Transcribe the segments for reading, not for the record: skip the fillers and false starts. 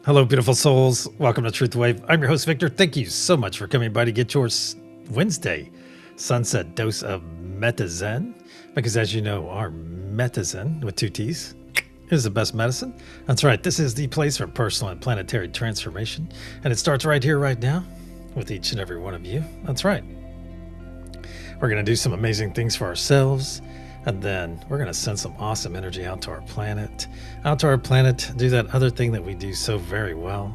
Hello, beautiful souls. Welcome to TruthWave. I'm your host, Victor. Thank you so much for coming by to get your Wednesday sunset dose of Metazen. Because as you know, our Metazen, with 2 T's, is the best medicine. That's right. This is the place for personal and planetary transformation. And it starts right here, right now, with each and every one of you. That's right. We're going to do some amazing things for ourselves. And then we're going to send some awesome energy out to our planet. Do that other thing that we do so very well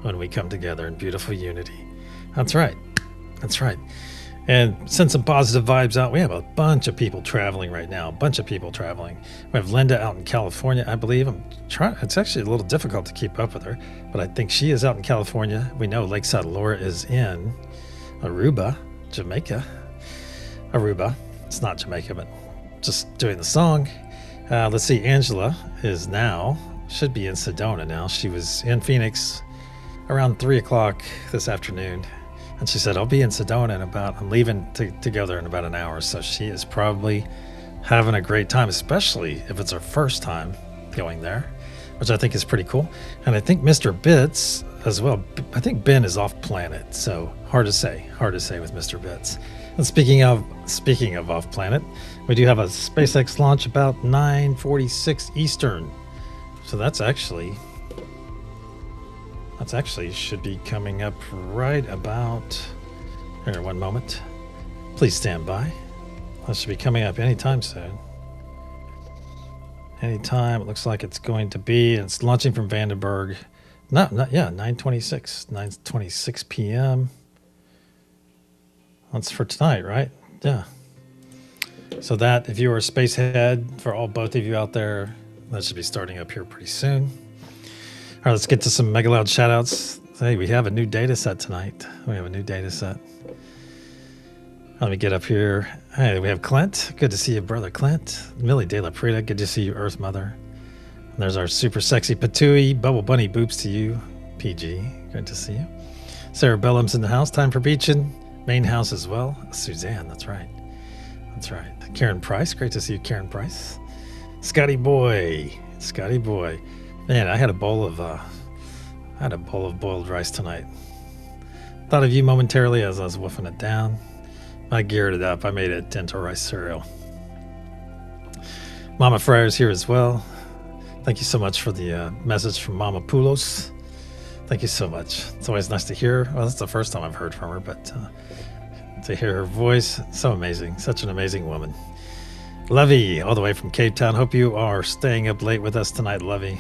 when we come together in beautiful unity. That's right. That's right. And send some positive vibes out. We have a bunch of people traveling right now. We have Linda out in California, I believe. It's actually a little difficult to keep up with her, but I think she is out in California. We know Lakeside Laura is in Aruba, Jamaica. Aruba. It's not Jamaica, but just doing the song. Let's see, Angela should be in Sedona now. She was in Phoenix around 3 o'clock this afternoon, and she said, I'll be in Sedona I'm leaving together in about an hour. So she is probably having a great time, especially if it's her first time going there, which I think is pretty cool. And I think Mr. Bits as well. I think Ben is off planet, so hard to say with Mr. Bits. And speaking of off planet, we do have a SpaceX launch about 9:46 Eastern. So that's actually should be coming up right about here. One moment. Please stand by. That should be coming up anytime soon. Anytime. It looks like it's going to be. It's launching from Vandenberg. 9:26 p.m. That's for tonight, right? Yeah. So that, if you are a spacehead, for both of you out there, that should be starting up here pretty soon. All right, let's get to some mega loud shout outs. Hey, we have a new data set tonight. Let me get up here. Hey, we have Clint. Good to see you, brother Clint. Millie De La Prida. Good to see you, Earth Mother. And there's our super sexy Patooey. Bubble Bunny Boops to you, PG. Good to see you. Sarah Bellum's in the house. Time for beaching. Main house as well. Suzanne, that's right. Karen Price, great to see you, Karen Price. Scotty Boy. Man, I had a bowl of boiled rice tonight. Thought of you momentarily as I was woofing it down. I geared it up. I made it into rice cereal. Mama Friar's here as well. Thank you so much for the message from Mama Poulos. Thank you so much. It's always nice to hear. Well, that's the first time I've heard from her, but to hear her voice, so amazing. Such an amazing woman. Levy, all the way from Cape Town. Hope you are staying up late with us tonight, Levy.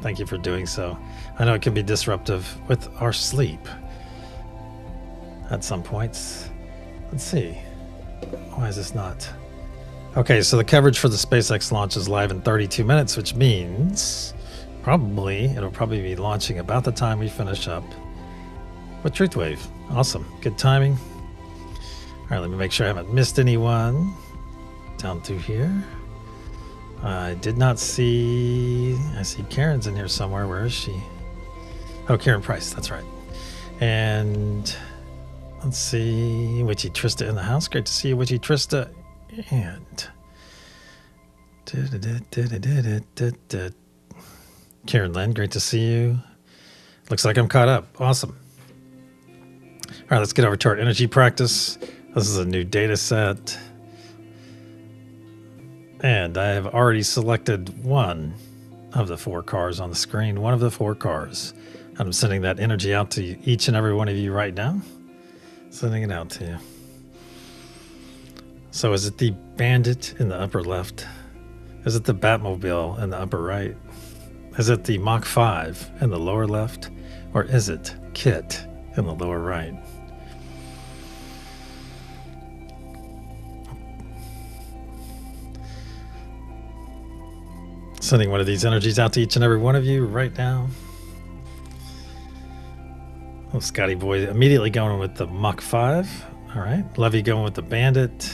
Thank you for doing so. I know it can be disruptive with our sleep at some points. Let's see. Why is this not? Okay, so the coverage for the SpaceX launch is live in 32 minutes, which means it'll probably be launching about the time we finish up with TruthWave. Awesome. Good timing. All right, let me make sure I haven't missed anyone down through here. I did not see... I see Karen's in here somewhere. Where is she? Oh, Karen Price. That's right. And let's see. Witchy Trista in the house. Great to see you, Witchy Trista. And... Karen Lynn, great to see you. Looks like I'm caught up. Awesome. All right, let's get over to our energy practice. This is a new data set. And I have already selected one of the 4 cars on the screen. One of the 4 cars. I'm sending that energy out to each and every one of you right now. Sending it out to you. So is it the Bandit in the upper left? Is it the Batmobile in the upper right? Is it the Mach 5 in the lower left? Or is it Kit in the lower right? Sending one of these energies out to each and every one of you right now. Oh, Scotty boy immediately going with the Mach 5. All right. Levy going with the bandit.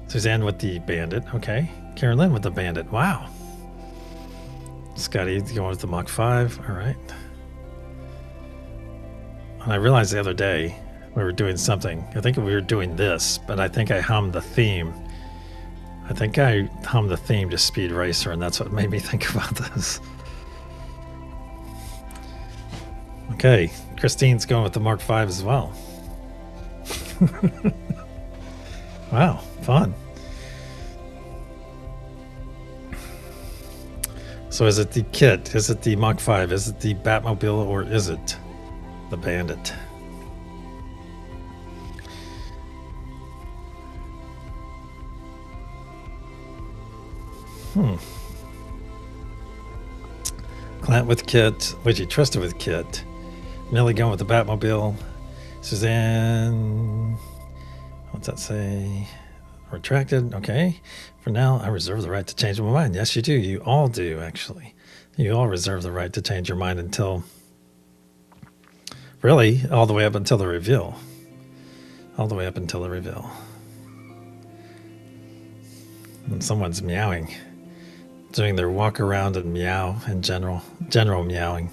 Suzanne with the bandit. Okay. Carolyn with the bandit. Wow. Scotty going with the Mach 5. All right. And I realized the other day we were doing something. I think we were doing this, but I think I hummed the theme. I think I hummed the theme to Speed Racer, and that's what made me think about this. Okay. Christine's going with the Mark 5 as well. Wow. Fun. So is it the kit? Is it the Mach 5? Is it the Batmobile? Or is it the bandit? Clint with kit. Widgie Trista with kit. Millie going with the Batmobile. Suzanne. What's that say? Retracted. Okay. For now, I reserve the right to change my mind. Yes, you do. You all do, actually. You all reserve the right to change your mind until, really, all the way up until the reveal. All the way up until the reveal. And someone's meowing. Doing their walk around and meow in general meowing.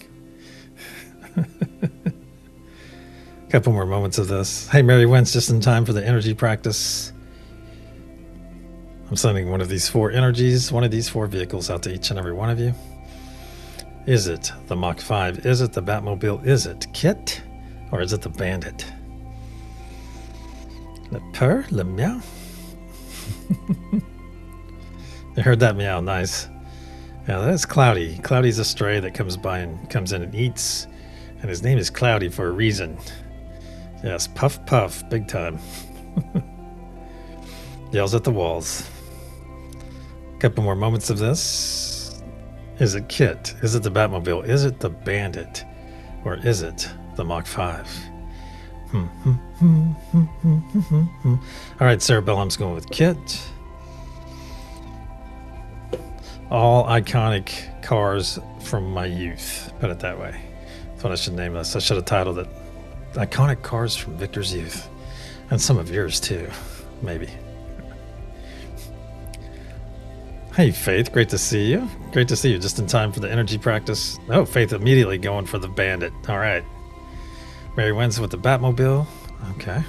Couple more moments of this. Hey, Mary Wynn's just in time for the energy practice. I'm sending one of these 4 energies, one of these 4 vehicles out to each and every one of you. Is it the Mach 5? Is it the Batmobile? Is it Kit? Or is it the Bandit? Le purr, le meow. You heard that meow, nice. Yeah, that is Cloudy. Cloudy's a stray that comes by and comes in and eats. And his name is Cloudy for a reason. Yes, puff puff, big time. Yells at the walls. Couple more moments of this. Is it Kit? Is it the Batmobile? Is it the Bandit? Or is it the Mach 5? All right, Cerebellum's going with Kit. All iconic cars from my youth. Put it that way. That's what I should name this. I should have titled it Iconic Cars from Victor's Youth. And some of yours too, maybe. Hey, Faith, great to see you. Great to see you just in time for the energy practice. Oh, Faith immediately going for the Bandit. All right. Mary Wynn's with the Batmobile. Okay.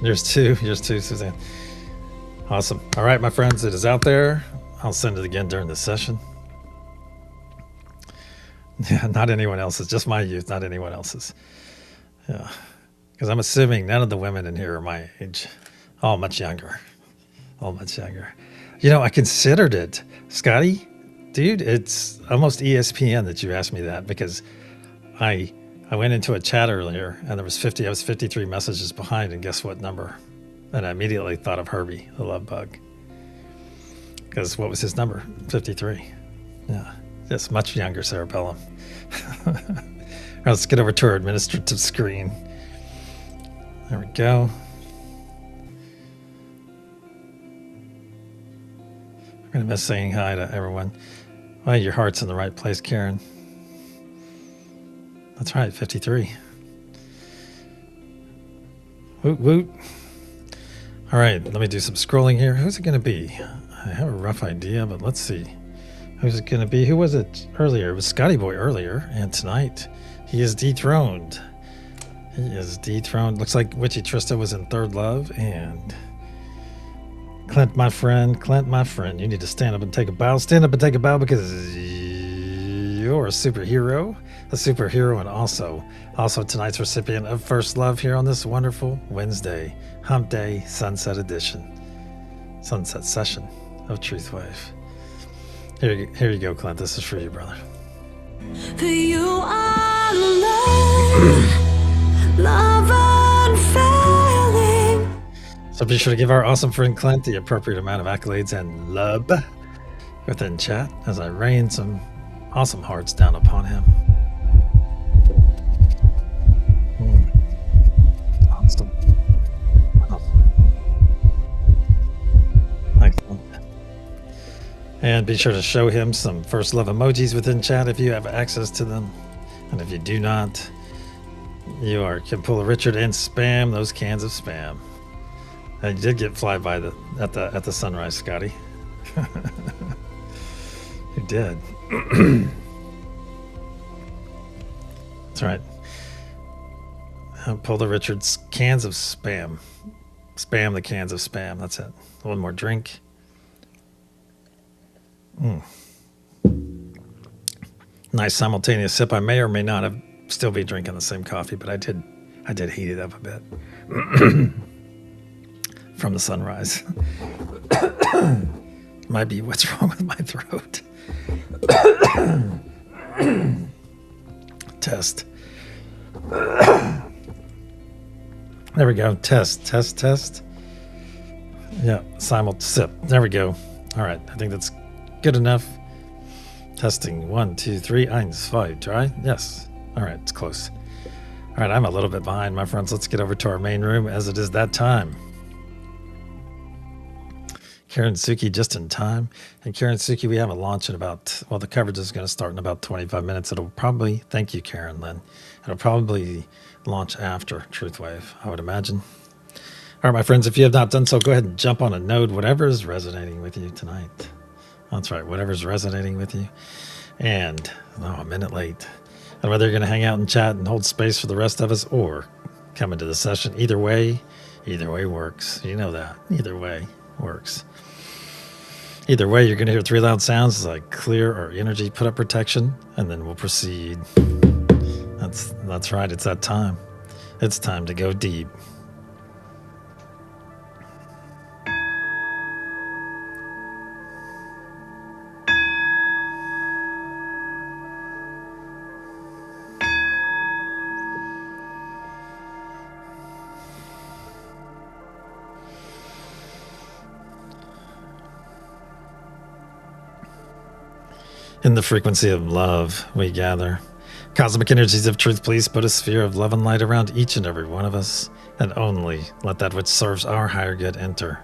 Yours too, Suzanne. Awesome. All right, my friends, it is out there. I'll send it again during the session. Yeah, not anyone else's, just my youth, not anyone else's. Yeah, because I'm assuming none of the women in here are my age. All much younger. All much younger. You know, I considered it. Scotty, dude, it's almost ESPN that you asked me that, because I went into a chat earlier and there was I was 53 messages behind, and guess what number? And I immediately thought of Herbie, the love bug. Because what was his number? 53. Yeah, just much younger cerebellum. Let's get over to our administrative screen. There we go. I'm going to miss saying hi to everyone. Well, your heart's in the right place, Karen. That's right, 53. Woot woot. All right, let me do some scrolling here. Who's it going to be? I have a rough idea, but let's see. Who's it going to be? Who was it earlier? It was Scotty Boy earlier, and tonight he is dethroned. He is dethroned. Looks like Witchy Trista was in Third Love, and Clint, my friend, you need to stand up and take a bow. Stand up and take a bow, because you're a superhero, and also tonight's recipient of First Love here on this wonderful Wednesday, Hump Day, Sunset Edition, Sunset Session of TruthWave. Here you go, Clint. This is for you, brother. You are love unfailing. So be sure to give our awesome friend Clint the appropriate amount of accolades and love within chat as I rain some awesome hearts down upon him. Awesome. Excellent. And be sure to show him some First Love emojis within chat if you have access to them. And if you do not, you can pull a Richard and spam those cans of spam. I did get flyby at the sunrise, Scotty. You did. That's right. Pull the Richard's cans of spam. Spam the cans of spam. That's it. One more drink. Nice simultaneous sip. I may or may not still be drinking the same coffee, but I did heat it up a bit from the sunrise. Might be what's wrong with my throat. Test. There we go. Test. Yeah, simul sip. There we go. All right, I think that's good enough. Testing 1, 2, 3, 1, 2, dry. Yes. All right, it's close. All right, I'm a little bit behind, my friends. Let's get over to our main room as it is that time. Karen Suki just in time. And Karen Suki, we have a launch in about, well, the coverage is going to start in about 25 minutes. It'll probably, thank you, Karen Lynn. It'll probably launch after TruthWave, I would imagine. All right, my friends, if you have not done so, go ahead and jump on a node, whatever is resonating with you tonight. That's right, whatever's resonating with you. And, a minute late. And whether you're going to hang out and chat and hold space for the rest of us or come into the session, either way works. You know that. Either way works. Either way, you're going to hear 3 loud sounds like clear or energy, put up protection, and then we'll proceed. That's right, it's that time. It's time to go deep. In the frequency of love, we gather. Cosmic energies of truth, please put a sphere of love and light around each and every one of us, and only let that which serves our higher good enter.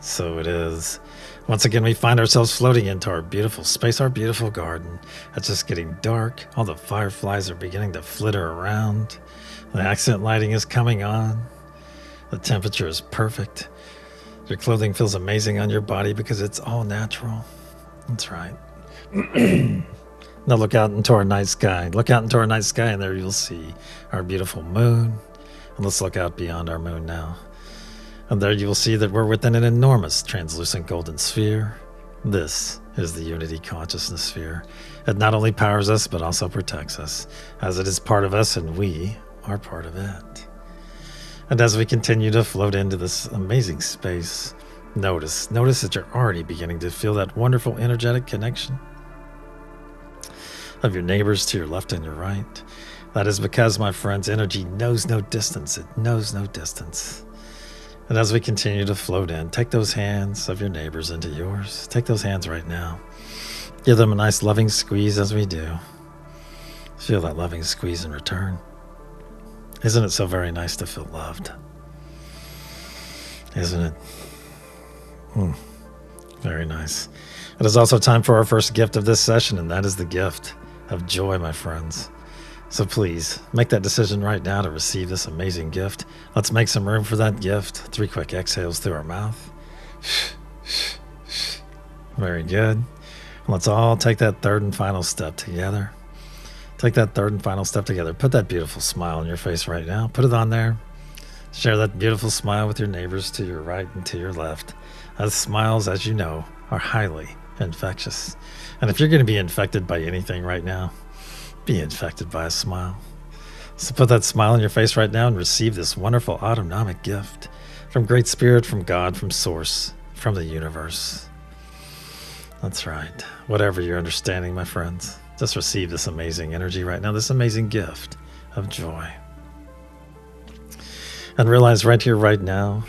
So it is. Once again, we find ourselves floating into our beautiful space, our beautiful garden. It's just getting dark. All the fireflies are beginning to flitter around. The accent lighting is coming on. The temperature is perfect. Your clothing feels amazing on your body because it's all natural. That's right. Now look out into our night sky. Look out into our night sky, and there you'll see our beautiful moon. And let's look out beyond our moon now. And there you will see that we're within an enormous translucent golden sphere. This is the unity consciousness sphere. It not only powers us, but also protects us, as it is part of us and we are part of it. And as we continue to float into this amazing space, notice that you're already beginning to feel that wonderful energetic connection of your neighbors to your left and your right. That is because, my friends, energy knows no distance. It knows no distance. And as we continue to float in, take those hands of your neighbors into yours. Take those hands right now. Give them a nice loving squeeze as we do. Feel that loving squeeze in return. Isn't it so very nice to feel loved? Isn't it? Very nice. It is also time for our first gift of this session, and that is the gift of joy, my friends. So please, make that decision right now to receive this amazing gift. Let's make some room for that gift. 3 quick exhales through our mouth. Very good. And let's all take that third and final step together. Take that third and final step together. Put that beautiful smile on your face right now. Put it on there. Share that beautiful smile with your neighbors to your right and to your left. As smiles, as you know, are highly infectious. And if you're going to be infected by anything right now, be infected by a smile. So put that smile on your face right now and receive this wonderful autonomic gift from Great Spirit, from God, from Source, from the universe. That's right. Whatever your understanding, my friends, just receive this amazing energy right now, this amazing gift of joy. And realize right here, right now,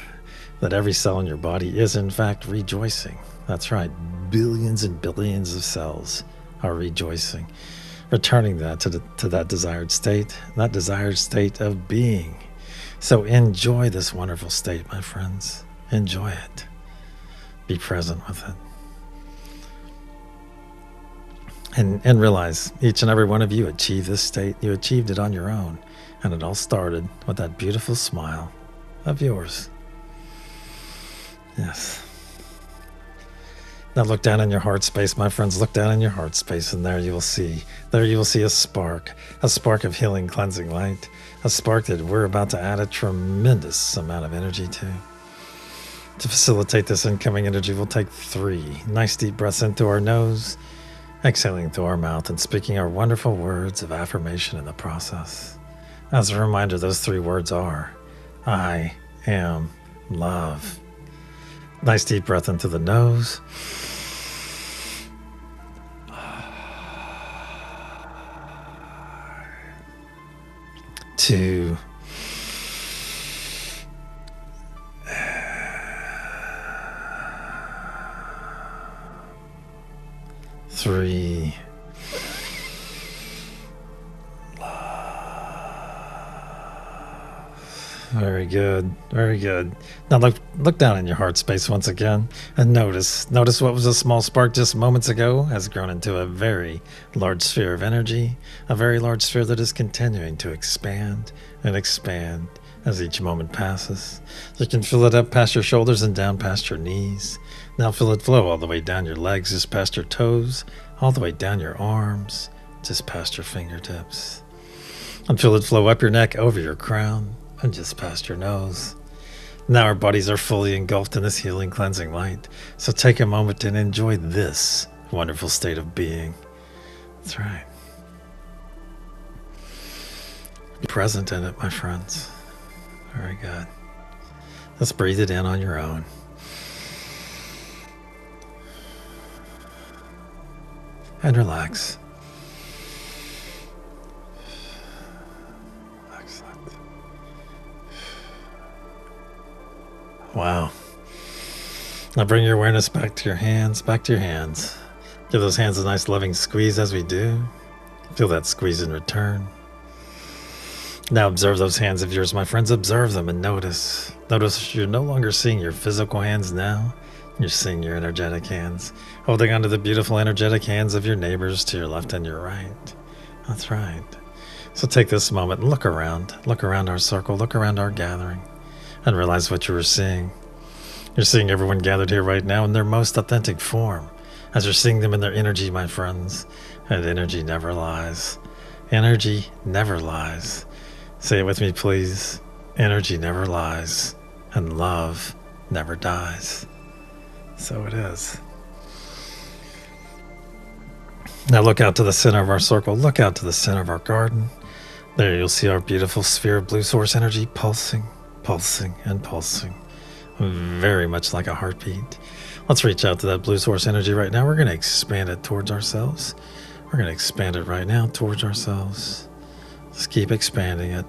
that every cell in your body is in fact rejoicing. That's right. Billions and billions of cells are rejoicing, returning that to that desired state of being. So enjoy this wonderful state, my friends. Enjoy it. Be present with it. And realize each and every one of you achieved this state. You achieved it on your own. And it all started with that beautiful smile of yours. Yes. Now look down in your heart space, my friends. Look down in your heart space, and there you will see a spark of healing, cleansing light, a spark that we're about to add a tremendous amount of energy to. To facilitate this incoming energy, we'll take 3 nice deep breaths in through our nose, exhaling through our mouth, and speaking our wonderful words of affirmation in the process. As a reminder, those 3 words are, I am love. Nice deep breath into the nose. 2. 3. Very good. Very good. Now look down in your heart space once again and notice what was a small spark just moments ago has grown into a very large sphere of energy, a very large sphere that is continuing to expand and expand as each moment passes. You can fill it up past your shoulders and down past your knees. Now feel it flow all the way down your legs, just past your toes, all the way down your arms, just past your fingertips. And feel it flow up your neck, over your crown, and just past your nose. Now our bodies are fully engulfed in this healing, cleansing light. So take a moment and enjoy this wonderful state of being. That's right. Be present in it, my friends. Very good. Just breathe it in on your own. And relax. Wow. Now bring your awareness back to your hands, Give those hands a nice loving squeeze as we do. Feel that squeeze in return. Now observe those hands of yours, my friends. Observe them and notice. Notice you're no longer seeing your physical hands now. You're seeing your energetic hands, holding onto the beautiful energetic hands of your neighbors to your left and your right. That's right. So take this moment and look around our circle, look around our gathering, and realize what you were seeing. You're seeing everyone gathered here right now in their most authentic form. As you're seeing them in their energy, my friends, and energy never lies. Energy never lies. Say it with me, please. Energy never lies, and love never dies. So it is. Now look out to the center of our circle. Look out to the center of our garden. There you'll see our beautiful sphere of blue source energy pulsing, pulsing, and pulsing. Very much like a heartbeat. Let's reach out to that blue source energy right now. We're going to expand it towards ourselves. We're going to expand it right now towards ourselves. Just keep expanding it.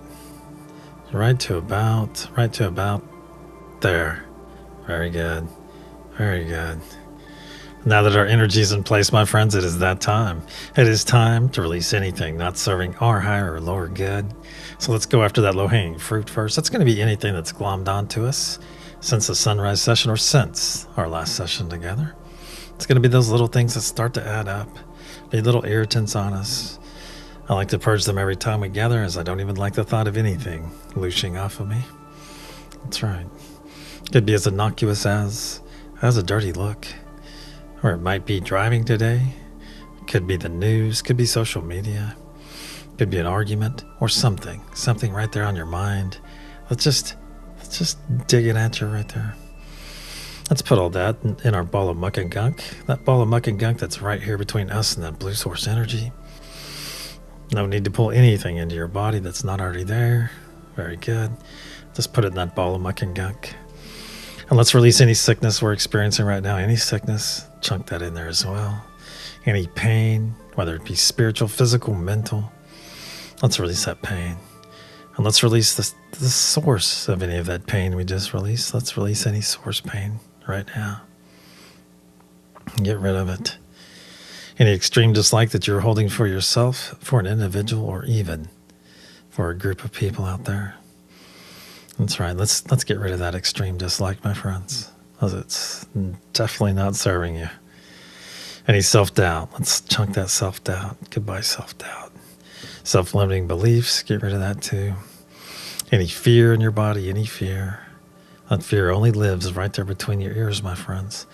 Right to about there. Very good. Very good. Now that our energy is in place, my friends, it is that time. It is time to release anything not serving our higher or lower good. So let's go after that low-hanging fruit first. That's going to be anything that's glommed onto us since the sunrise session or since our last session together. It's going to be those little things that start to add up, be little irritants on us. I like to purge them every time we gather, as I don't even like the thought of anything looshing off of me. That's right. Could be as innocuous as a dirty look. Or it might be driving today. Could be the news. Could be social media. Could be an argument or something right there on your mind. Let's just dig it at you right there. Let's put all that in our ball of muck and gunk. That ball of muck and gunk that's right here between us and that blue source energy. No need to pull anything into your body that's not already there. Very good. Just put it in that ball of muck and gunk. And let's release any sickness we're experiencing right now. Any sickness, chunk that in there as well. Any pain, whether it be spiritual, physical, mental, let's release that pain. And let's release the source of any of that pain we just released. Let's release any source pain right now. Get rid of it. Any extreme dislike that you're holding for yourself, for an individual, or even for a group of people out there. That's right. Let's get rid of that extreme dislike, my friends, because it's definitely not serving you. Any self-doubt, let's chunk that self-doubt. Goodbye, self-doubt. Self-limiting beliefs, get rid of that too. Any fear in your body, any fear. That fear only lives right there between your ears, my friends.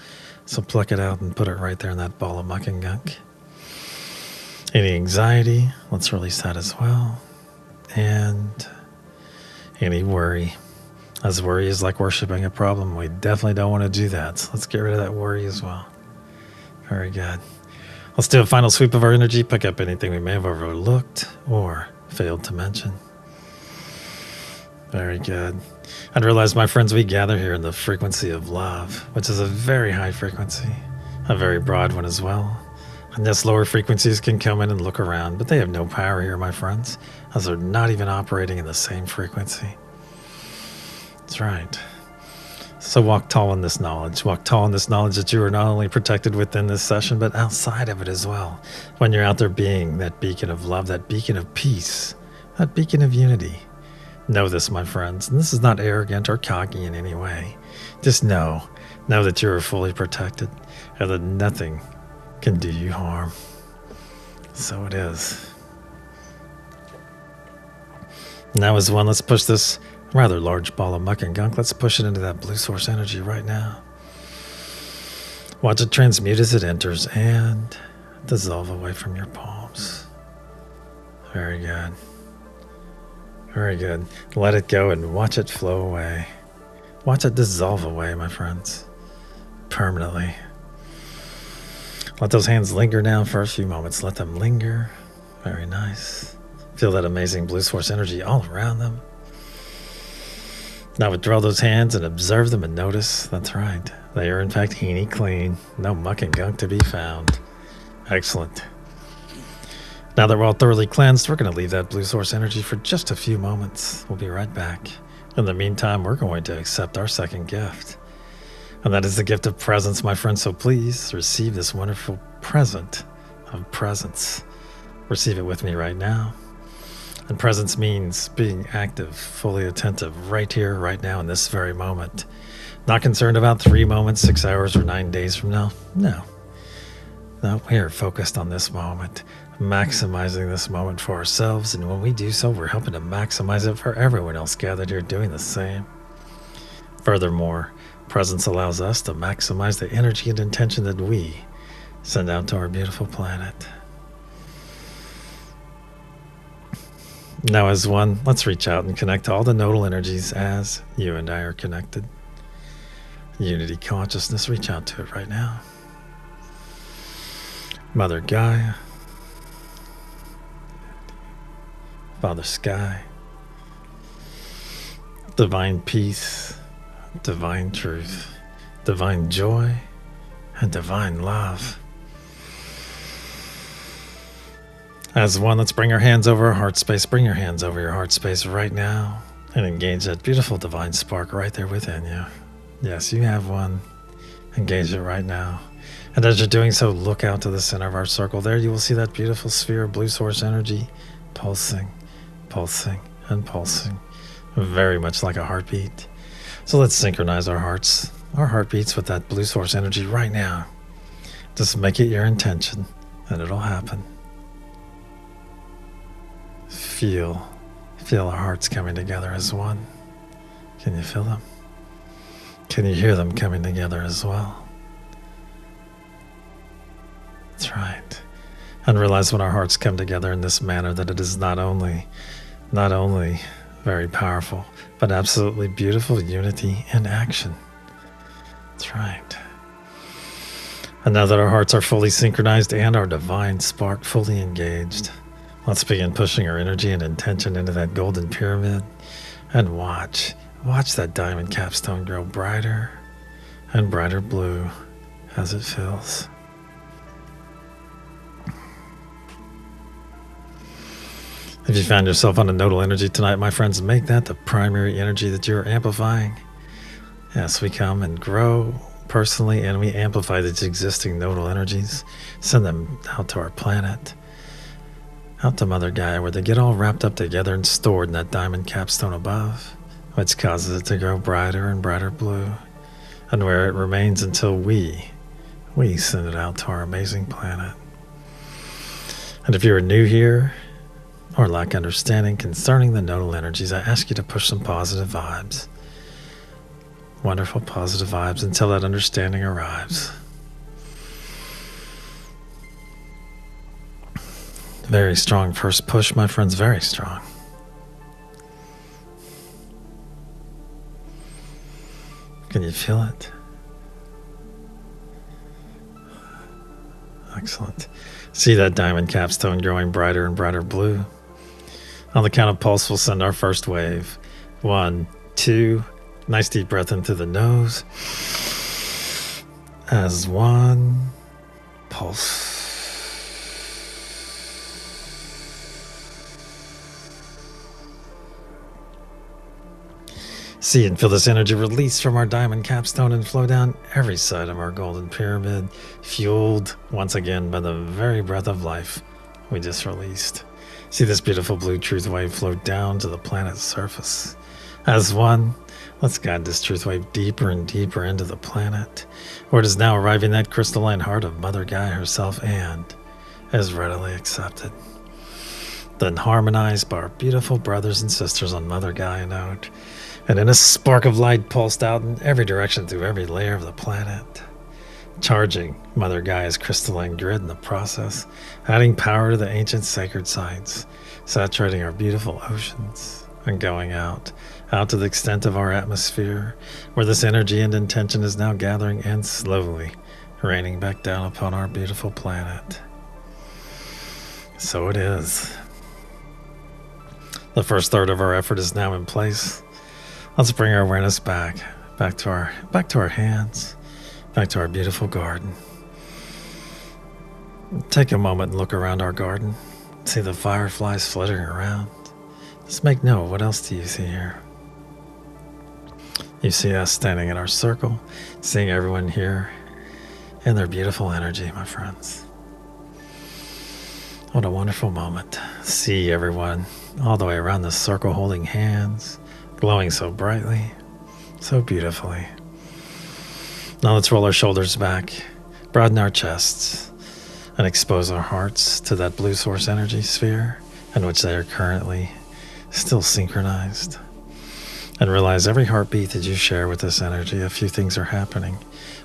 So pluck it out and put it right there in that ball of muck and gunk. Any anxiety, let's release that as well. And any worry. As worry is like worshiping a problem, we definitely don't want to do that. So let's get rid of that worry as well. Very good. Let's do a final sweep of our energy, pick up anything we may have overlooked or failed to mention. Very good. And realize, my friends, we gather here in the frequency of love, which is a very high frequency, a very broad one as well. And yes, lower frequencies can come in and look around, but they have no power here, my friends, as they're not even operating in the same frequency. That's right. So walk tall in this knowledge. Walk tall in this knowledge that you are not only protected within this session, but outside of it as well. When you're out there being that beacon of love, that beacon of peace, that beacon of unity. Know this, my friends, and this is not arrogant or cocky in any way. Just know that you are fully protected and that nothing can do you harm. So it is. Now as one, let's push this rather large ball of muck and gunk. Let's push it into that blue source energy right now. Watch it transmute as it enters and dissolve away from your palms. Very good. Very good. Let it go and watch it flow away. Watch it dissolve away, my friends. Permanently. Let those hands linger now for a few moments. Let them linger. Very nice. Feel that amazing blue source energy all around them. Now withdraw those hands and observe them and notice. That's right. They are in fact heeny clean. No muck and gunk to be found. Excellent. Now that we're all thoroughly cleansed, we're going to leave that blue source energy for just a few moments. We'll be right back. In the meantime, we're going to accept our second gift. And that is the gift of presence, my friends. So please receive this wonderful present of presence. Receive it with me right now. And presence means being active, fully attentive, right here, right now, in this very moment. Not concerned about 3 moments, 6 hours, or 9 days from now. No, we are focused on this moment, maximizing this moment for ourselves. And when we do so, we're helping to maximize it for everyone else gathered here doing the same. Furthermore, presence allows us to maximize the energy and intention that we send out to our beautiful planet. Now as one, let's reach out and connect to all the nodal energies as you and I are connected. Unity consciousness, reach out to it right now. Mother Gaia, Father Sky, divine peace, divine truth, divine joy, and divine love. As one, let's bring our hands over our heart space. Bring your hands over your heart space right now and engage that beautiful divine spark right there within you. Yes, you have one. Engage it right now. And as you're doing so, look out to the center of our circle. There you will see that beautiful sphere of blue source energy pulsing, pulsing, and pulsing. Very much like a heartbeat. So let's synchronize our heartbeats with that blue source energy right now. Just make it your intention and it'll happen. Feel our hearts coming together as one. Can you feel them? Can you hear them coming together as well? That's right. And realize when our hearts come together in this manner that it is not only very powerful, but absolutely beautiful unity in action. That's right. And now that our hearts are fully synchronized and our divine spark fully engaged, let's begin pushing our energy and intention into that golden pyramid and watch that diamond capstone grow brighter and brighter blue as it fills. If you found yourself on a nodal energy tonight, my friends, make that the primary energy that you're amplifying. Yes, we come and grow personally and we amplify these existing nodal energies, send them out to our planet, out to Mother Gaia, where they get all wrapped up together and stored in that diamond capstone above, which causes it to grow brighter and brighter blue, and where it remains until we we send it out to our amazing planet. And if you're new here or lack understanding concerning the nodal energies, I ask you to push some positive vibes. Wonderful positive vibes until that understanding arrives. Very strong first push, my friends, very strong. Can you feel it? Excellent. See that diamond capstone growing brighter and brighter blue? On the count of pulse, we'll send our first wave. 1, 2, nice deep breath in through the nose. As 1, pulse. See and feel this energy release from our diamond capstone and flow down every side of our golden pyramid, fueled once again by the very breath of life we just released. See this beautiful blue truth wave flow down to the planet's surface. As 1, let's guide this truth wave deeper and deeper into the planet, where it is now arriving at crystalline heart of Mother Gaia herself and is readily accepted. Then harmonized by our beautiful brothers and sisters on Mother Gaia node, and in a spark of light pulsed out in every direction through every layer of the planet, charging Mother Gaia's crystalline grid in the process, adding power to the ancient sacred sites, saturating our beautiful oceans, and going out to the extent of our atmosphere, where this energy and intention is now gathering and slowly raining back down upon our beautiful planet. So it is. The first third of our effort is now in place. Let's bring our awareness back to our hands, back to our beautiful garden. Take a moment and look around our garden. See the fireflies fluttering around. Just make note, what else do you see here? You see us standing in our circle, seeing everyone here in their beautiful energy, my friends. What a wonderful moment. See everyone all the way around the circle holding hands, glowing so brightly, so beautifully. Now let's roll our shoulders back, broaden our chests, and expose our hearts to that blue source energy sphere in which they are currently still synchronized. And realize every heartbeat that you share with this energy, a few things are happening.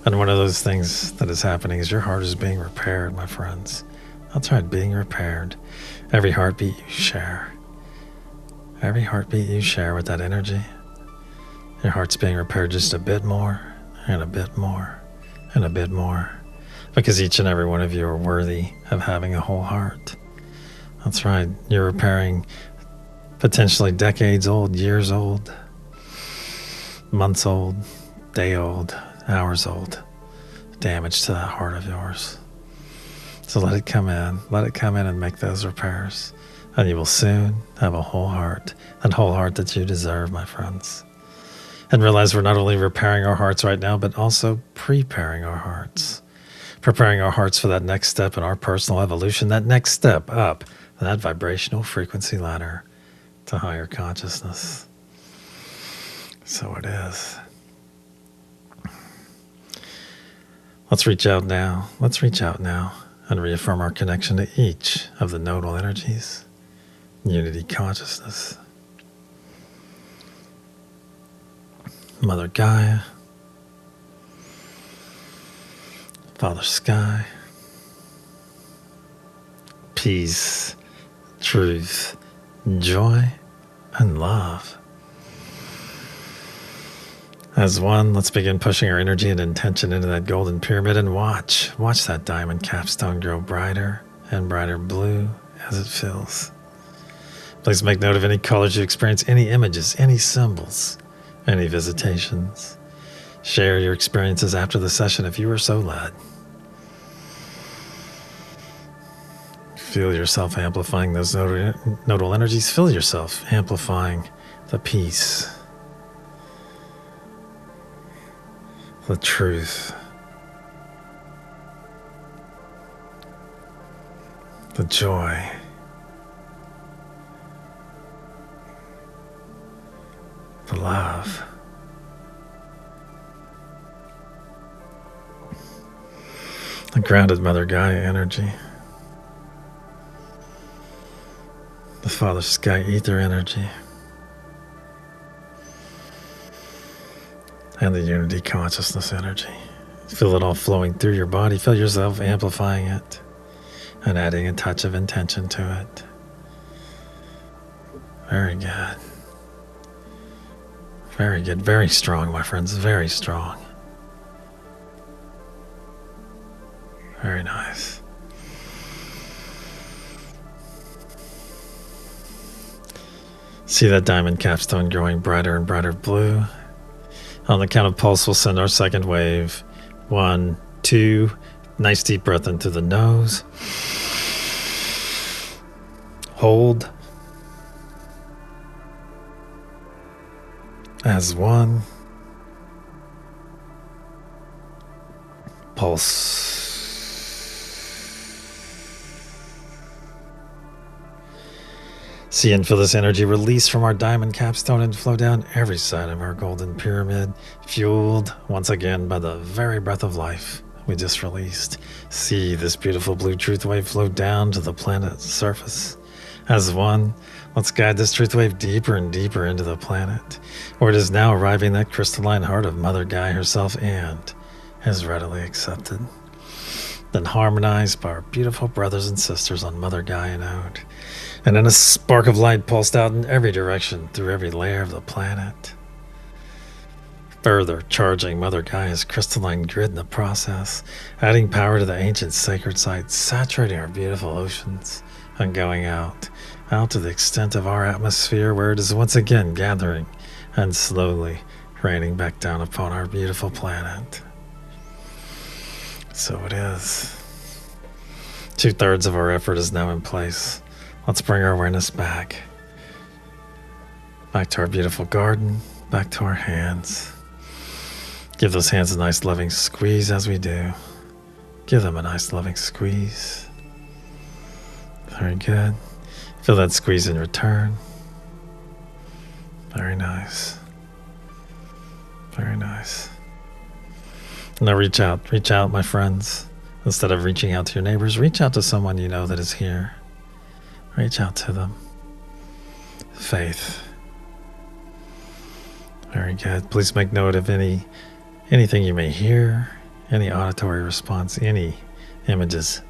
And one of those things that is happening is your heart is being repaired, my friends. That's right, being repaired. Every heartbeat you share. Every heartbeat you share with that energy, your heart's being repaired just a bit more, and a bit more, and a bit more. Because each and every one of you are worthy of having a whole heart. That's right, you're repairing potentially decades old, years old, months old, day old, hours old damage to that heart of yours. So let it come in and make those repairs. And you will soon have a whole heart, that whole heart that you deserve, my friends. And realize we're not only repairing our hearts right now, but also preparing our hearts. Preparing our hearts for that next step in our personal evolution, that next step up that vibrational frequency ladder to higher consciousness. So it is. Let's reach out now and reaffirm our connection to each of the nodal energies. Unity consciousness. Mother Gaia. Father Sky. Peace, truth, joy, and love. As one, let's begin pushing our energy and intention into that golden pyramid and watch that diamond capstone grow brighter and brighter blue as it fills. Please make note of any colors you experience, any images, any symbols, any visitations. Share your experiences after the session if you are so led. Feel yourself amplifying those nodal energies. Feel yourself amplifying the peace, the truth, the joy, the love. grounded Mother Gaia energy, the Father Sky Ether energy, and the Unity Consciousness energy. Feel it all flowing through your body. Feel yourself amplifying it and adding a touch of intention to it. Very good. Very good. Very strong, my friends. Very strong. Very nice. See that diamond capstone growing brighter and brighter blue. On the count of pulse, we'll send our second wave. 1, 2. Nice deep breath into the nose. Hold. As 1. Pulse. See and feel this energy release from our diamond capstone and flow down every side of our golden pyramid, fueled once again by the very breath of life we just released. See this beautiful blue truth wave flow down to the planet's surface. As 1, let's guide this truth wave deeper and deeper into the planet, where it is now arriving at crystalline heart of Mother Gaia herself and is readily accepted. Then harmonized by our beautiful brothers and sisters on Mother Gaia node. And then a spark of light pulsed out in every direction through every layer of the planet, further charging Mother Gaia's crystalline grid in the process, adding power to the ancient sacred sites, saturating our beautiful oceans, and going out to the extent of our atmosphere, where it is once again gathering and slowly raining back down upon our beautiful planet. So it is. 2/3 of our effort is now in place. Let's bring our awareness back to our beautiful garden, back to our hands. Give those hands a nice loving squeeze as we do. Give them a nice loving squeeze. Very good. Feel that squeeze in return. Very nice. Very nice. Now reach out, my friends. Instead of reaching out to your neighbors, reach out to someone you know that is here. Reach out to them. Faith. Very good. Please make note of anything you may hear, any auditory response, any images,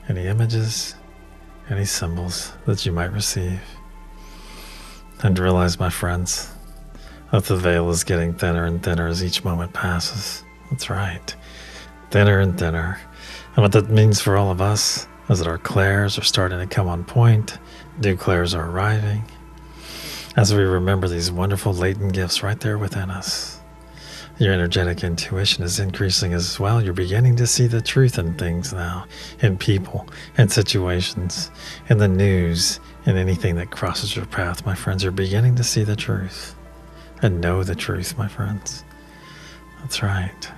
any symbols that you might receive. And realize, my friends, that the veil is getting thinner and thinner as each moment passes. That's right. Thinner and thinner. And what that means for all of us is that our clairs are starting to come on point. New clairs are arriving. As we remember these wonderful latent gifts right there within us. Your energetic intuition is increasing as well. You're beginning to see the truth in things now, in people, in situations, in the news, in anything that crosses your path, my friends. You're beginning to see the truth and know the truth, my friends. That's right.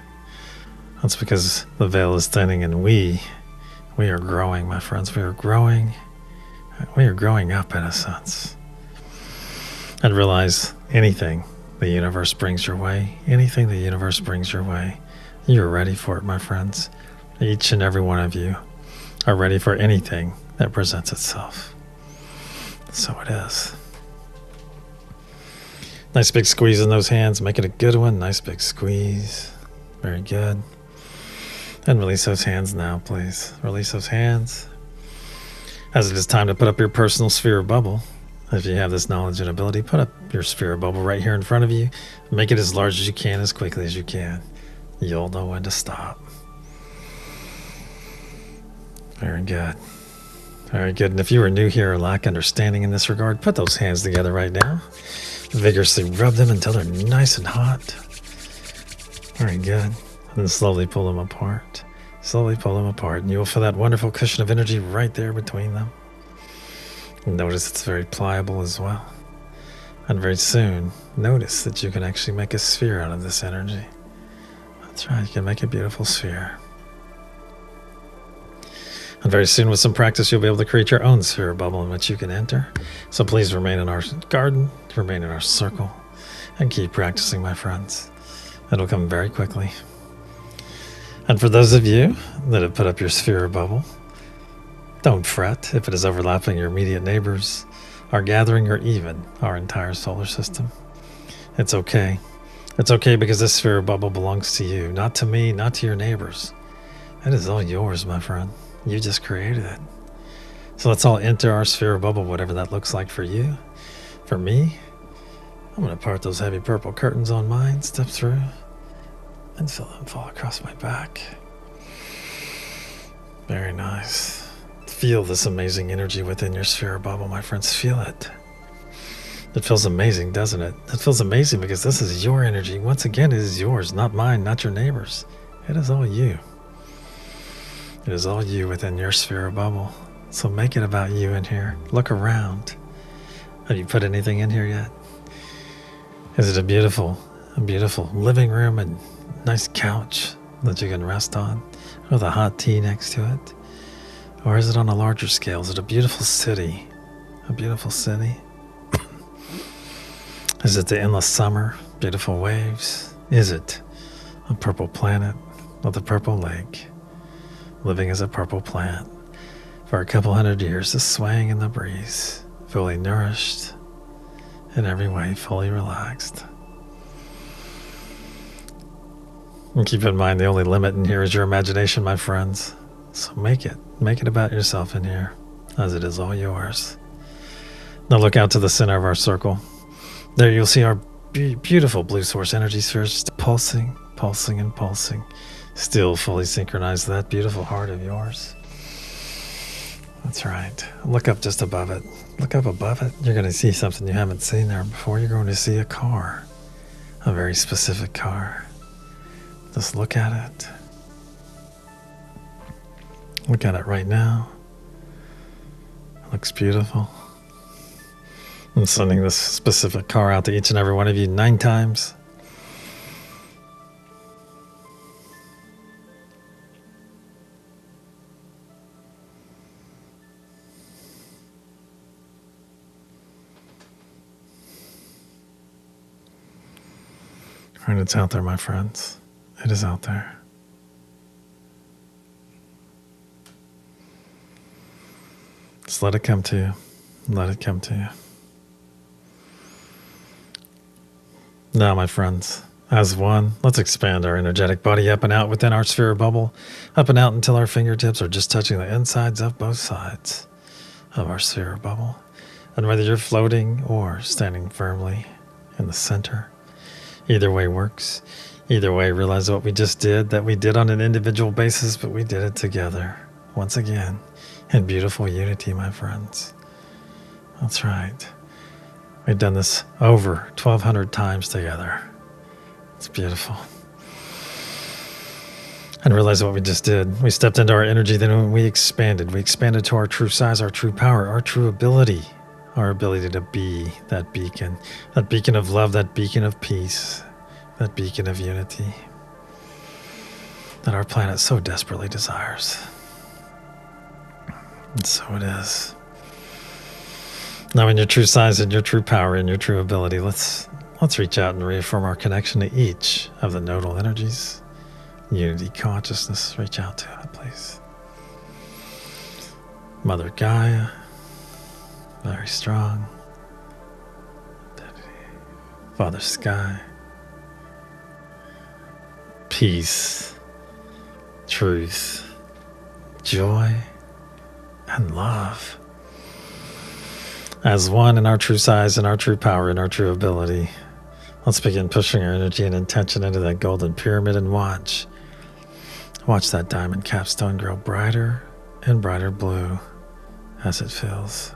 That's because the veil is thinning and we are growing, my friends. We are growing up in a sense. And realize anything the universe brings your way, you're ready for it, my friends. Each and every one of you are ready for anything that presents itself. So it is. Nice big squeeze in those hands. Make it a good one. Nice big squeeze. Very good. And release those hands now, please. Release those hands. As it is time to put up your personal sphere bubble. If you have this knowledge and ability, put up your sphere bubble right here in front of you. Make it as large as you can, as quickly as you can. You'll know when to stop. Very good. Very good. And if you are new here or lack understanding in this regard, put those hands together right now. Vigorously rub them until they're nice and hot. Very good. And then slowly pull them apart. Slowly pull them apart. And you'll feel that wonderful cushion of energy right there between them. Notice it's very pliable as well. And very soon, notice that you can actually make a sphere out of this energy. That's right, you can make a beautiful sphere. And very soon, with some practice, you'll be able to create your own sphere bubble in which you can enter. So please remain in our garden, remain in our circle, and keep practicing, my friends. It'll come very quickly. And for those of you that have put up your sphere bubble, don't fret if it is overlapping your immediate neighbors, our gathering, or even our entire solar system. It's okay. It's okay because this sphere bubble belongs to you, not to me, not to your neighbors. It is all yours, my friend. You just created it. So let's all enter our sphere bubble, whatever that looks like for you. For me, I'm going to part those heavy purple curtains on mine, step through, and feel them fall across my back. Very nice. Feel this amazing energy within your sphere bubble, my friends. Feel it. It feels amazing, doesn't it? It feels amazing because this is your energy. Once again, it is yours, not mine, not your neighbors. It is all you. It is all you within your sphere bubble. So make it about you in here. Look around. Have you put anything in here yet? Is it a beautiful living room and nice couch that you can rest on with a hot tea next to it? Or is it on a larger scale? Is it a beautiful city? A beautiful city? Is it the endless summer? Beautiful waves? Is it a purple planet with a purple lake, living as a purple plant for a couple hundred years, just swaying in the breeze, fully nourished, in every way, fully relaxed? And keep in mind, the only limit in here is your imagination, my friends. So make it about yourself in here, as it is all yours. Now look out to the center of our circle. There you'll see our beautiful blue source energy spheres just pulsing, pulsing, and pulsing. Still fully synchronized to that beautiful heart of yours. That's right. Look up just above it. Look up above it. You're going to see something you haven't seen there before. You're going to see a car. A very specific car. Just look at it. Look at it right now. It looks beautiful. I'm sending this specific car out to each and every one of you 9 times. And it's out there, my friends. It is out there. Just let it come to you. Let it come to you. Now, my friends, as one, let's expand our energetic body up and out within our sphere bubble, up and out until our fingertips are just touching the insides of both sides of our sphere bubble. And whether you're floating or standing firmly in the center, either way works. Either way, realize what we just did, that we did on an individual basis, but we did it together, once again, in beautiful unity, my friends. That's right. We've done this over 1,200 times together. It's beautiful. And realize what we just did. We stepped into our energy, then we expanded. We expanded to our true size, our true power, our true ability, our ability to be that beacon of love, that beacon of peace, that beacon of unity that our planet so desperately desires. And so it is. Now, in your true size and your true power and your true ability, let's reach out and reaffirm our connection to each of the nodal energies. Unity consciousness, reach out to it, please. Mother Gaia, very strong. Father Sky, peace, truth, joy, and love. As one in our true size and our true power and our true ability, let's begin pushing our energy and intention into that golden pyramid and watch that diamond capstone grow brighter and brighter blue as it fills.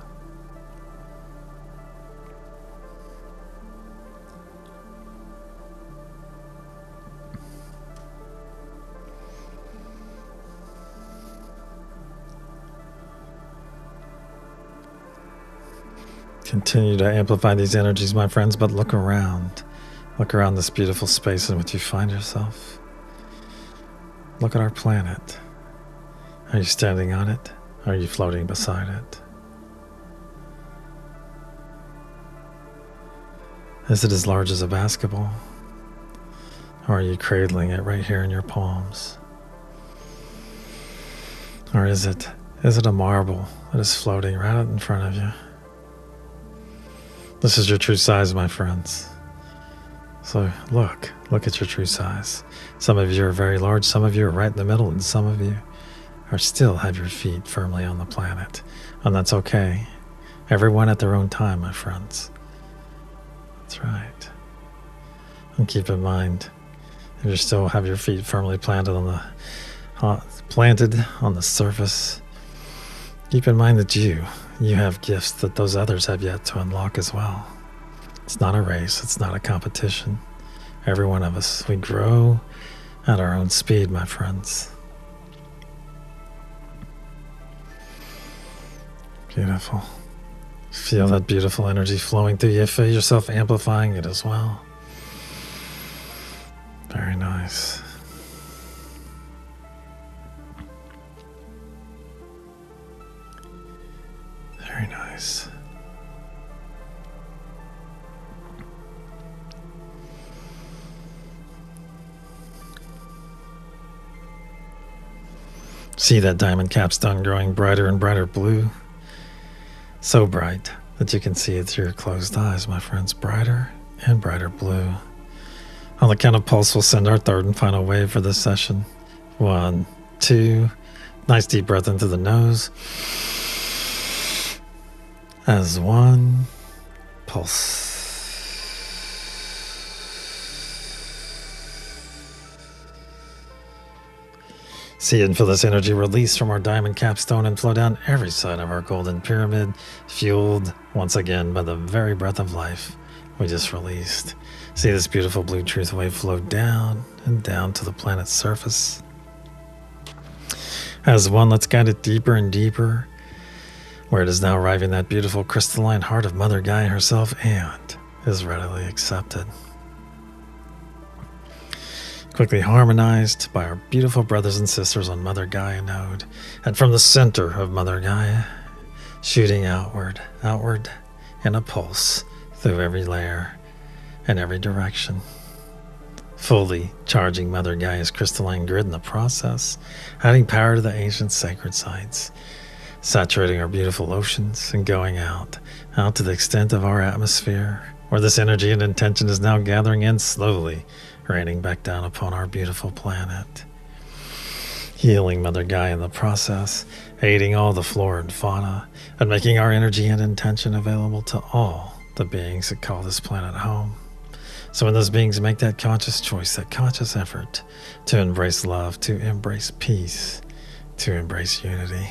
Continue to amplify these energies, my friends, but look around. Look around this beautiful space in which you find yourself. Look at our planet. Are you standing on it? Are you floating beside it? Is it as large as a basketball? Or are you cradling it right here in your palms? Or is it a marble that is floating right out in front of you? This is your true size, my friends. So look at your true size. Some of you are very large, some of you are right in the middle, and some of you are still have your feet firmly on the planet. And that's okay. Everyone at their own time, my friends. That's right. And keep in mind, if you still have your feet firmly planted on the surface, keep in mind that you have gifts that those others have yet to unlock as well. It's not a race, it's not a competition. Every one of us, we grow at our own speed, my friends. Beautiful. Feel that beautiful energy flowing through you. Feel yourself amplifying it as well. Very nice. Very nice. See that diamond capstone growing brighter and brighter blue? So bright that you can see it through your closed eyes, my friends. Brighter and brighter blue. On the count of pulse, we'll send our third and final wave for this session. 1, 2. Nice deep breath into the nose. As 1. Pulse. See and feel this energy release from our diamond capstone and flow down every side of our golden pyramid, fueled once again by the very breath of life we just released. See this beautiful blue truth wave flow down and down to the planet's surface. As 1, let's guide it deeper and deeper, where it is now arriving that beautiful crystalline heart of Mother Gaia herself and is readily accepted. Quickly harmonized by our beautiful brothers and sisters on Mother Gaia node, and from the center of Mother Gaia, shooting outward in a pulse through every layer and every direction, fully charging Mother Gaia's crystalline grid in the process, adding power to the ancient sacred sites, saturating our beautiful oceans and going out to the extent of our atmosphere, where this energy and intention is now gathering in slowly, raining back down upon our beautiful planet, healing Mother Gaia in the process, aiding all the flora and fauna, and making our energy and intention available to all the beings that call this planet home. So when those beings make that conscious choice, that conscious effort to embrace love, to embrace peace, to embrace unity,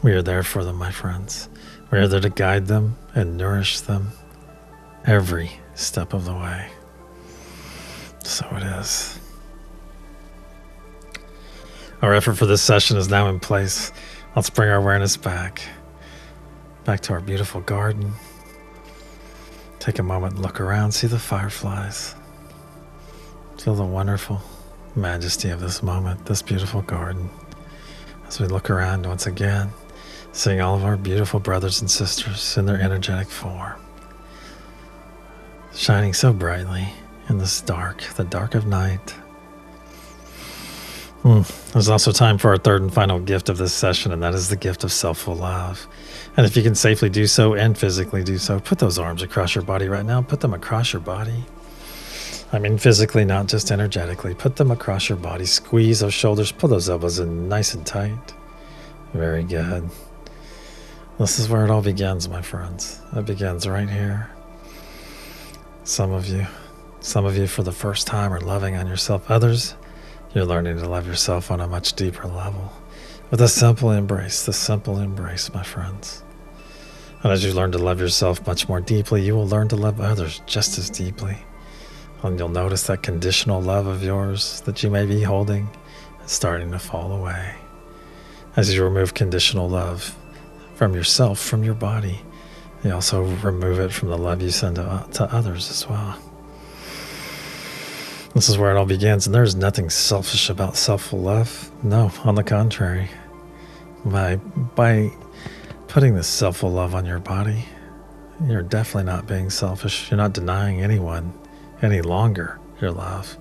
we are there for them, my friends. We are there to guide them and nourish them every step of the way. So it is. Our effort for this session is now in place. Let's bring our awareness back to our beautiful garden. Take a moment and look around, see the fireflies. Feel the wonderful majesty of this moment, this beautiful garden. As we look around once again, seeing all of our beautiful brothers and sisters in their energetic form, shining so brightly in this the dark of night. There's also time for our third and final gift of this session, and that is the gift of self-full love. And if you can safely do so and physically do so, put those arms across your body right now. Put them across your body. I mean physically, not just energetically. Put them across your body. Squeeze those shoulders. Pull those elbows in nice and tight. Very good. This is where it all begins, my friends. It begins right here. Some of you for the first time are loving on yourself. Others, you're learning to love yourself on a much deeper level. With a simple embrace, my friends. And as you learn to love yourself much more deeply, you will learn to love others just as deeply. And you'll notice that conditional love of yours that you may be holding is starting to fall away. As you remove conditional love from yourself, from your body, you also remove it from the love you send to others as well. This is where it all begins, and there's nothing selfish about self-full love. No, on the contrary. By putting this self-full love on your body, you're definitely not being selfish. You're not denying anyone any longer your love.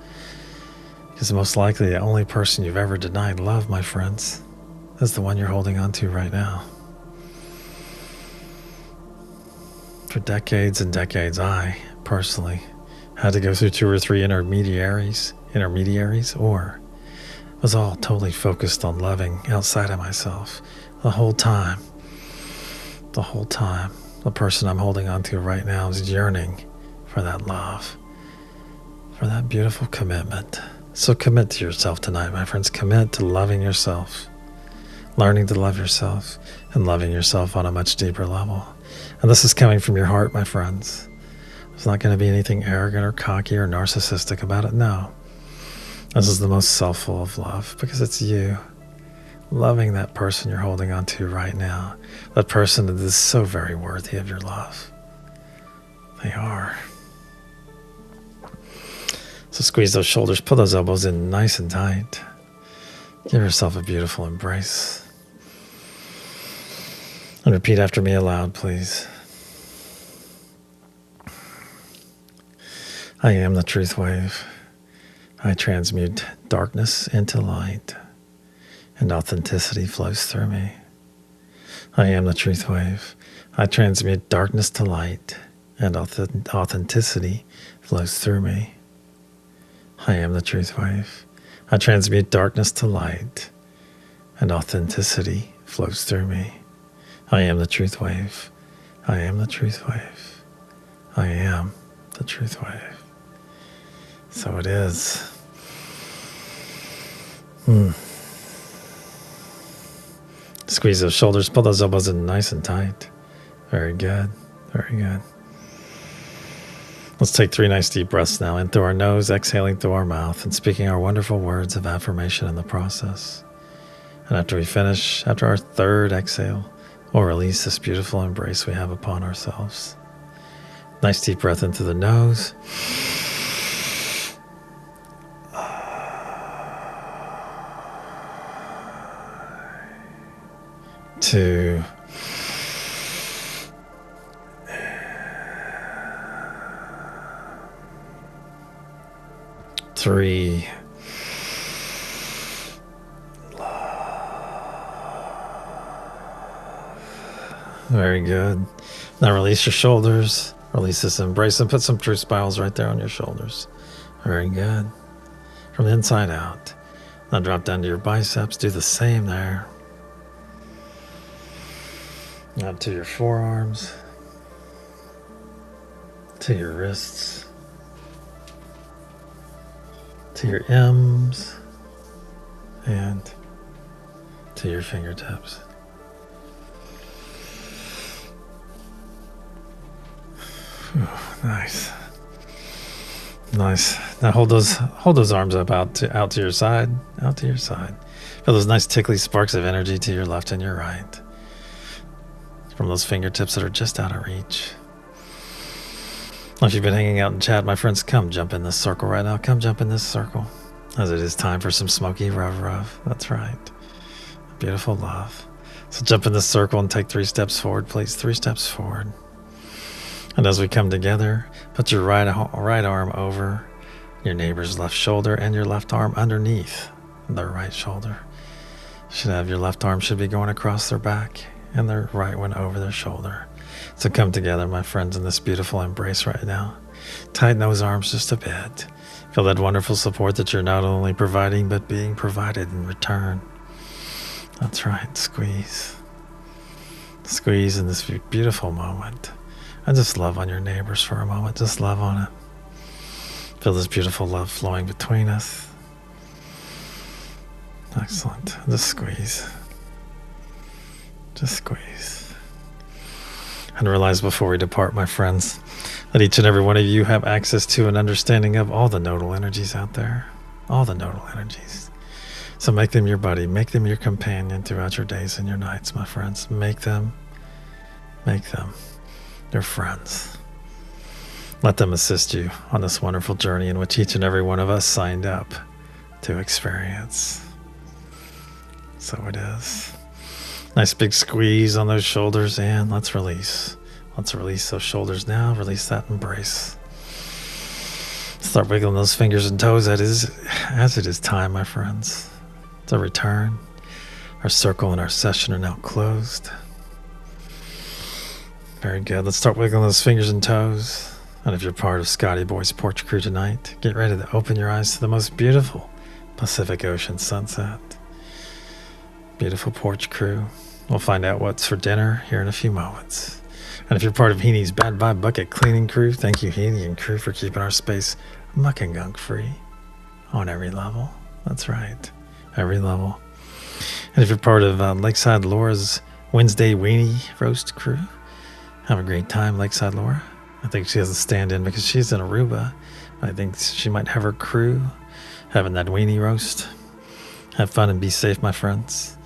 Because most likely the only person you've ever denied love, my friends, as the one you're holding on to right now. For decades and decades, I personally had to go through 2 or 3 intermediaries, or was all totally focused on loving outside of myself the whole time. The person I'm holding on to right now is yearning for that love, for that beautiful commitment. So commit to yourself tonight, my friends. Commit to loving yourself, learning to love yourself, and loving yourself on a much deeper level. And this is coming from your heart, my friends. There's not going to be anything arrogant or cocky or narcissistic about it. No. This is the most self-full of love, because it's you loving that person you're holding on to right now. That person that is so very worthy of your love. They are. So squeeze those shoulders, pull those elbows in nice and tight. Give yourself a beautiful embrace. And repeat after me aloud, please. I am the truth wave. I transmute darkness into light, and authenticity flows through me. I am the truth wave. I transmute darkness to light, and authenticity flows through me. I am the truth wave. I transmute darkness to light, and authenticity flows through me. I am the truth wave. I am the truth wave. I am the truth wave. So it is. Squeeze those shoulders, pull those elbows in nice and tight. Very good. Very good. Let's take 3 nice deep breaths now, in through our nose, exhaling through our mouth, and speaking our wonderful words of affirmation in the process. And after we finish, after our 3rd exhale, we'll release this beautiful embrace we have upon ourselves. Nice deep breath in through the nose. 2. Three. Very good. Now release your shoulders. Release this embrace and put some true smiles right there on your shoulders. Very good. From the inside out. Now drop down to your biceps. Do the same there. Up to your forearms. To your wrists. To your M's. And to your fingertips. Whew, nice. Nice. Now hold those arms up out to your side. Out to your side. Feel those nice tickly sparks of energy to your left and your right. From those fingertips that are just out of reach. If you've been hanging out in chat, my friends, come jump in this circle right now. Come jump in this circle. As it is time for some smoky rub. That's right. Beautiful love. So jump in this circle and take 3 steps forward, please. 3 steps forward. And as we come together, put your right arm over your neighbor's left shoulder and your left arm underneath their right shoulder. Your left arm should be going across their back and their right one over their shoulder. So come together, my friends, in this beautiful embrace right now. Tighten those arms just a bit. Feel that wonderful support that you're not only providing, but being provided in return. That's right. Squeeze. Squeeze in this beautiful moment. And just love on your neighbors for a moment. Just love on it. Feel this beautiful love flowing between us. Excellent. Just squeeze. Just squeeze. And realize before we depart, my friends, that each and every one of you have access to an understanding of all the nodal energies out there. All the nodal energies. So make them your buddy. Make them your companion throughout your days and your nights, my friends. Make them your friends. Let them assist you on this wonderful journey in which each and every one of us signed up to experience. So it is. Nice big squeeze on those shoulders, and let's release. Let's release those shoulders now. Release that embrace. Start wiggling those fingers and toes as it is time, my friends, to return Our circle and our session are now closed. Very good. Let's start wiggling those fingers and toes. And if you're part of Scotty Boy's porch crew tonight, get ready to open your eyes to the most beautiful Pacific Ocean sunset. Beautiful porch crew. We'll find out what's for dinner here in a few moments. And if you're part of Heenie's Bad Vibe Bucket cleaning crew, thank you, Heenie and crew, for keeping our space muck and gunk free on every level. That's right, every level. And if you're part of Lakeside Laura's Wednesday Weenie Roast crew, have a great time, Lakeside Laura. I think she has a stand-in because she's in Aruba. I think she might have her crew having that weenie roast. Have fun and be safe, my friends.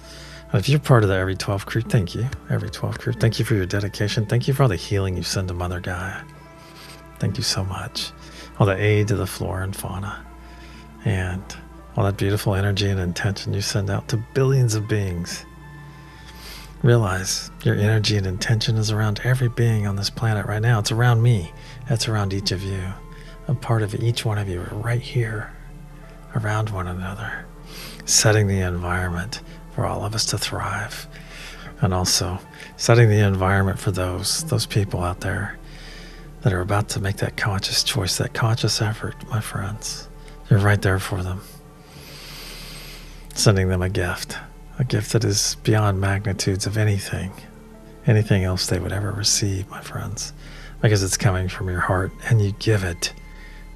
And if you're part of the Every 12 crew, thank you. Every 12 crew, thank you for your dedication. Thank you for all the healing you send to Mother Gaia. Thank you so much. All the aid to the flora and fauna. And all that beautiful energy and intention you send out to billions of beings. Realize your energy and intention is around every being on this planet right now. It's around me. It's around each of you. A part of each one of you are right here, around one another, setting the environment for all of us to thrive. And also setting the environment for those people out there that are about to make that conscious choice, that conscious effort, my friends. You're right there for them. Sending them a gift that is beyond magnitudes of anything else they would ever receive, my friends, because it's coming from your heart, and you give it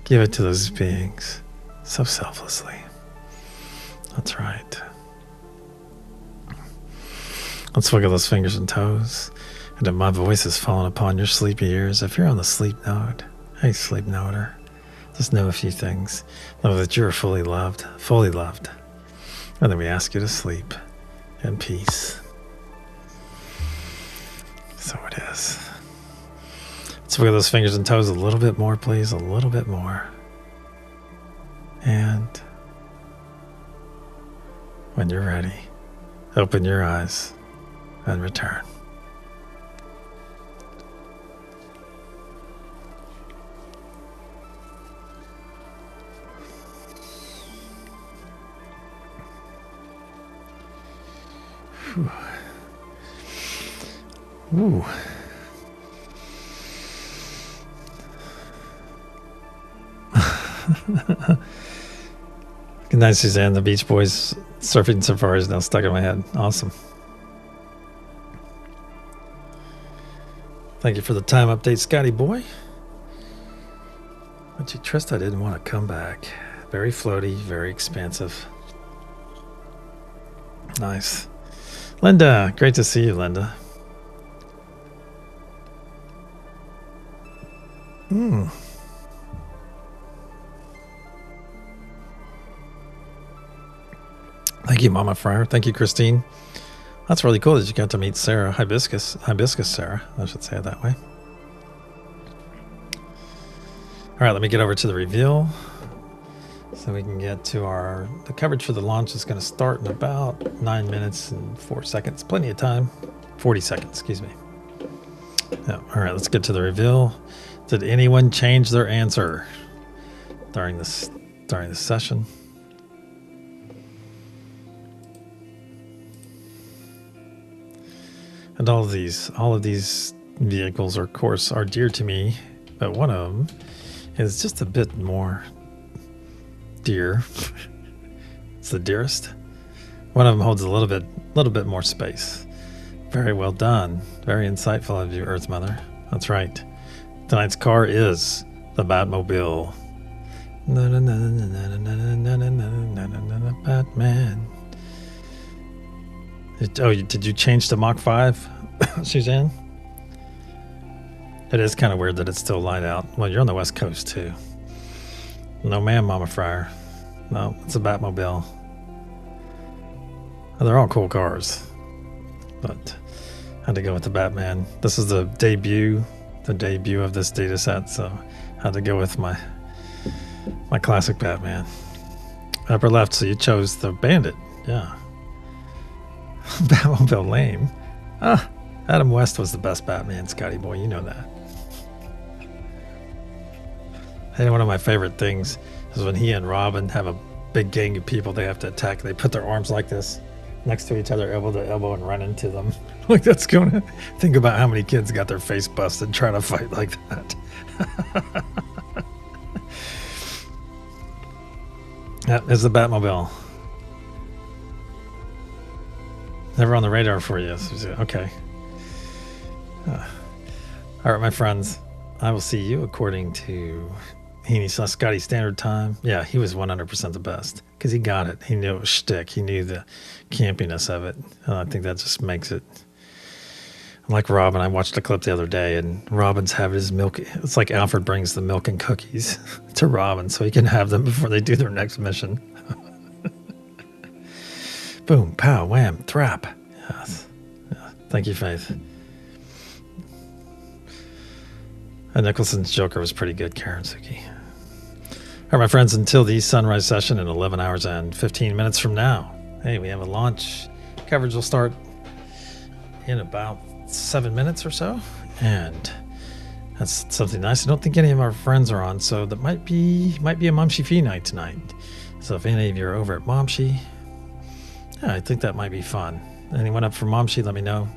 to those beings so selflessly. That's right. Let's wiggle those fingers and toes, and if my voice has fallen upon your sleepy ears, if you're on the sleep node, hey, sleep noder, just know a few things. Know that you're fully loved, and then we ask you to sleep in peace. So it is. Let's wiggle those fingers and toes a little bit more, please. A little bit more. And when you're ready, open your eyes and return. Ooh. Good night, Suzanne. The Beach Boys surfing safari is now stuck in my head. Awesome. Thank you for the time update, Scotty boy. But you trust I didn't want to come back. Very floaty, very expansive. Nice. Linda, great to see you, Linda. Thank you, Mama Friar. Thank you, Christine. That's really cool that you got to meet Sarah, Hibiscus Sarah. I should say it that way. All right, let me get over to the reveal so we can get to the coverage for the launch is going to start in about 9 minutes and 4 seconds. Plenty of time. 40 seconds, excuse me. Yeah, all right, let's get to the reveal. Did anyone change their answer during this session? And all of these vehicles, of course, are dear to me, but one of them is just a bit more dear. It's the dearest. One of them holds a little bit more space. Very well done. Very insightful of you, Earth Mother. That's right. Tonight's car is the Batmobile. Batman. Did you change to Mach 5, Suzanne? It is kind of weird that it's still light out. Well, you're on the West Coast, too. No, ma'am, Mama Friar. No, it's a Batmobile. Well, they're all cool cars. But I had to go with the Batman. This is the debut of this data set, so I had to go with my classic Batman. Upper left, so you chose the Bandit. Yeah. Batmobile lame. Adam West was the best Batman, Scotty boy. You know that. And one of my favorite things is when he and Robin have a big gang of people they have to attack. They put their arms like this, next to each other, elbow to elbow, and run into them. Like, that's going to think about how many kids got their face busted trying to fight like that. That is the Batmobile. Never on the radar for you. Okay. All right, my friends. I will see you according to Scotty Standard Time. Yeah, he was 100% the best because he got it. He knew it was shtick. He knew the campiness of it. And I think that just makes it. Like Robin, I watched a clip the other day, and Robin's having his milk. It's like Alfred brings the milk and cookies to Robin so he can have them before they do their next mission. Boom, pow, wham, thrap. Yes. Yeah. Thank you, Faith. And Nicholson's Joker was pretty good, Karen Suki. All right, my friends, until the sunrise session in 11 hours and 15 minutes from now. Hey, we have a launch. Coverage will start in about 7 minutes or so. And that's something nice. I don't think any of our friends are on, so that might be a Momshi Fee night tonight. So if any of you are over at Momshi, yeah, I think that might be fun. Anyone up for Momshi, let me know.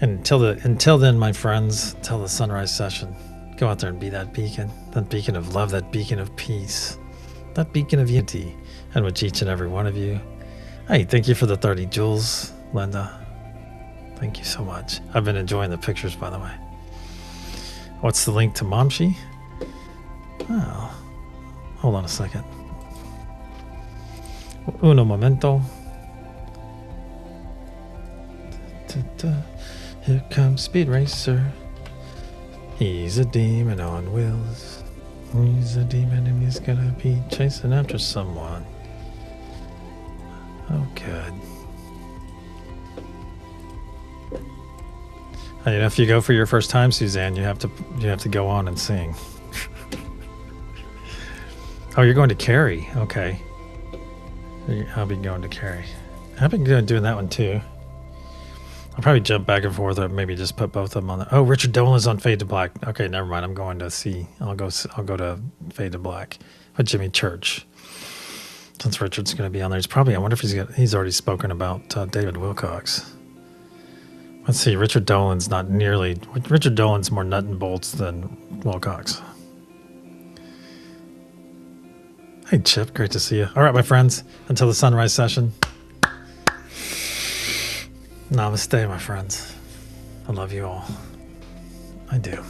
And until then, my friends, until the sunrise session, go out there and be that beacon of love, that beacon of peace, that beacon of unity, and with each and every one of you. Hey, thank you for the 30 jewels, Linda. Thank you so much. I've been enjoying the pictures, by the way. What's the link to Momshi? Oh, hold on a second. Uno momento. Here comes Speed Racer. He's a demon on wheels. He's a demon and he's gonna be chasing after someone. Oh, good. And if you go for your first time, Suzanne, you have to go on and sing. Oh, you're going to Cary. Okay. I'll be going to Cary. I've been doing that one too. I'll probably jump back and forth, or maybe just put both of them on. Oh, Richard Dolan's on Fade to Black. Okay, never mind. I'm going to see. I'll go to Fade to Black with Jimmy Church. Since Richard's going to be on there, I wonder if he's already spoken about David Wilcox. Let's see. Richard Dolan's more nut and bolts than Wilcox. Hey, Chip. Great to see you. All right, my friends. Until the sunrise session. Namaste, my friends. I love you all. I do.